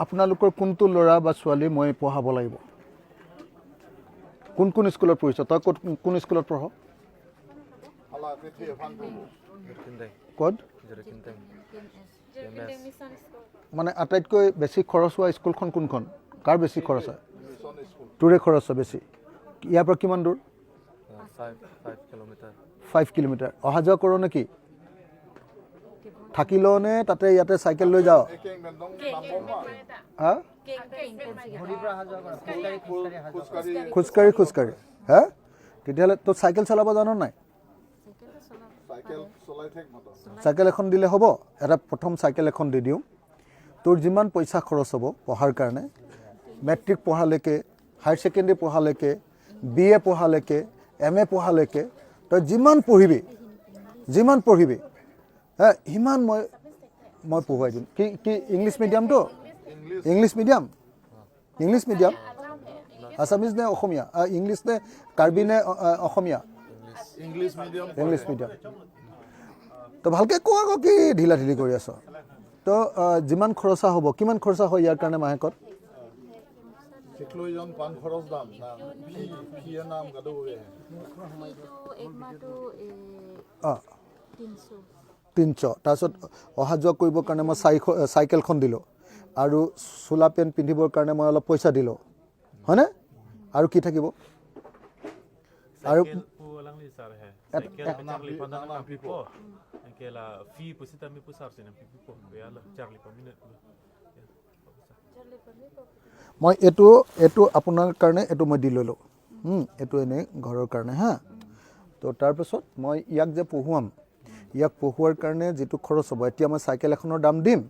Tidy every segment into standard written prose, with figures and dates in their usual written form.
আপোনালোকৰ কোনটো ল'ৰা বা ছোৱালী মই পঢ়াব লাগিব কোন স্কুলত পঢ়িছ তই কোন স্কুলত পঢ় ক'ত মানে আটাইতকৈ বেছি খৰচ হোৱা স্কুলখন কোনখন কাৰ বেছি খৰচ হয় তোৰে খৰচ বেছি ইয়াৰ পৰা কিমান দূৰ 5 কিলোমিটাৰ অহা যোৱা কৰ নেকি থাকি ল নে তাতে ইয়াতে চাইকেল লৈ যাও হা খোজকাঢ়ি হা তেতিয়াহ'লে তো চাইকেল চলাব জানো নাই চাইকেল এখন দিলে হ'ব এটা প্ৰথম চাইকেল এখন দি দিওঁ তোৰ যিমান পইচা খৰচ হ'ব পঢ়াৰ কাৰণে মেট্ৰিক পঢ়ালৈকে হায়াৰ ছেকেণ্ডেৰী পঢ়ালৈকে BA পঢ়ালৈকে MA পঢ়ালৈকে তই যিমান পঢ়িবি হ্যাঁ সিমান মই পঢ়ুৱাই দিম কি ইংলিছ মিডিয়ামটো ইংলিছ মিডিয়াম আছামিজ নে অসমীয়া ইংলিছ নে কাৰ্বি নে অসমীয়া ইংলিছ মিডিয়াম তো ভালকৈ কোৱা আকৌ কি ঢিলাঢিলি কৰি আছ তো যিমান খৰচা হ'ব কিমান খৰচা হয় ইয়াৰ কাৰণে মাহেকত শিকলৈজন পান খৰচ দাম না ফিয়ে নাম গাদৱে এক মাহটো 300 তাৰপিছত অহা যোৱা কৰিবৰ কাৰণে মই চাইকেলখন দিলোঁ আৰু চোলা পেণ্ট পিন্ধিবৰ কাৰণে মই অলপ পইচা দিলোঁ হয়নে আৰু কি থাকিব আৰু মই এইটো আপোনাৰ কাৰণে এইটো মই দি ল'লোঁ এইটো এনেই ঘৰৰ কাৰণে হা তো তাৰপিছত মই ইয়াক যে ইয়াক পঢ়ুৱাৰ কাৰণে যিটো খৰচ হ'ব এতিয়া মই চাইকেল এখনৰ দাম দিম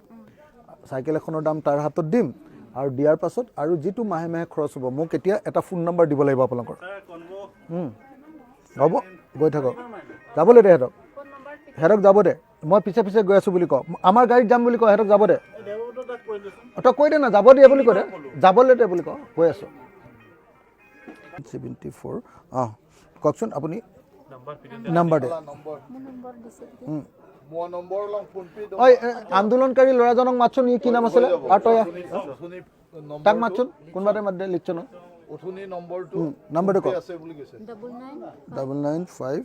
চাইকেল এখনৰ দাম তাৰ হাতত দিম আৰু দিয়াৰ পাছত আৰু যিটো মাহে মাহে খৰচ হ'ব মোক এতিয়া এটা ফোন নম্বৰ দিব লাগিব আপোনালোকৰ হ'ব গৈ থাকক যাবলৈ দে সিহঁতক যাব দে মই পিছে গৈ আছোঁ বুলি কওঁ আমাৰ গাড়ীত যাম বুলি কওঁ সিহঁতক যাব দে তই কৈ দে না যাব দিয়ে বুলি কৈ দে যাবলৈ দে বুলি কওঁ কৈ আছোঁ 74 কওকচোন আপুনি নাম্বাৰ দে ঐ আন্দোলনকাৰী ল'ৰাজনক মাতচোন কি নাম আছিলে আৰু তই তাক মাতচোন কোনোবাতে মাত দে লিখচোন নম্বৰটো কওক 995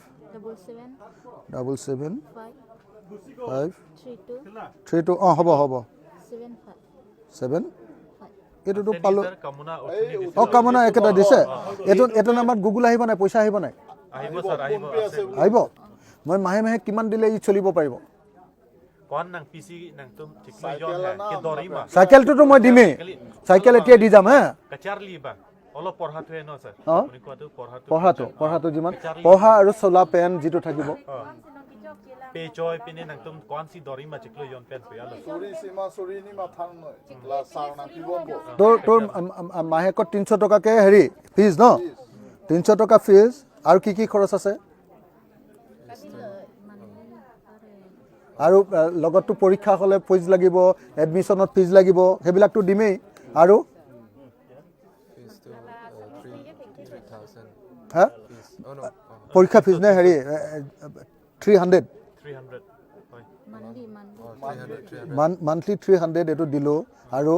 77 532 হ'ব 7 এইটোতো পালোঁ কামনা একেটা দিছে এইটো নাম্বাৰত গুগল আহিব নাই পইচা আহিব নাই আহিব মই মাহে কিমান দিলে ই চলিব পাৰিব চাইকেলটোতো মই দিমেই চাইকেল এতিয়া দি যাম হা পঢ়াটো যিমান পঢ়া আৰু চলা পেন যিটো থাকিব তোৰ মাহেকত 300 টকাকে হেৰি ফিজ ন 300 টকা ফিজ আৰু কি খৰচ আছে আৰু লগততো পৰীক্ষা হ'লে ফিজ লাগিব এডমিশ্যনত ফিজ লাগিব সেইবিলাকতো দিমেই আৰু হা পৰীক্ষা ফিজ নে হেৰি 300 মান্থলি 300 এইটো দিলোঁ আৰু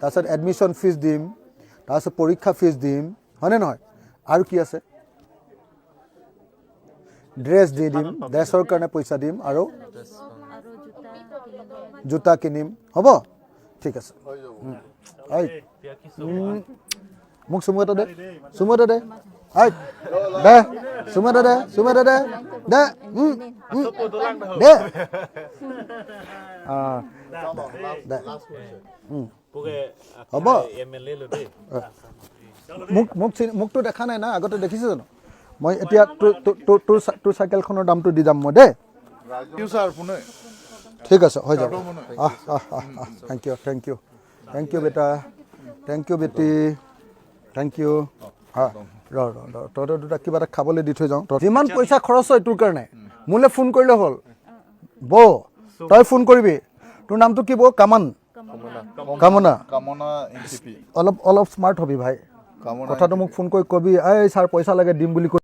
তাৰপিছত এডমিশ্যন ফিজ দিম তাৰপিছত পৰীক্ষা ফিজ দিম হয়নে নহয় আৰু কি আছে ড্ৰেছ দি দিম ড্ৰেছৰ কাৰণে পইচা দিম আৰু জোতা কিনিম হ'ব ঠিক আছে মোক চুমু এটা দে দে চুমু এটা দে হ'ব মোকতো দেখা নাই না আগতে দেখিছে জানো মই এতিয়া তোৰ চাইকেলখনৰ দামটো দি যাম মই দেই ঠিক আছে হৈ যাব থেংক ইউ বেটা থেংক ইউ বেটি থেংক ইউ তহঁতৰ দুটা কিবা এটা খাবলৈ দি থৈ যাওঁ যিমান পইচা খৰচ হয় তোৰ কাৰণে মোলৈ ফোন কৰিলে হ'ল তই ফোন কৰিবি তোৰ নামটো কি কামনা অলপ স্মাৰ্ট হবি ভাই কথাটো মোক ফোন কৰি কবি এই ছাৰ পইচা লাগে দিম বুলি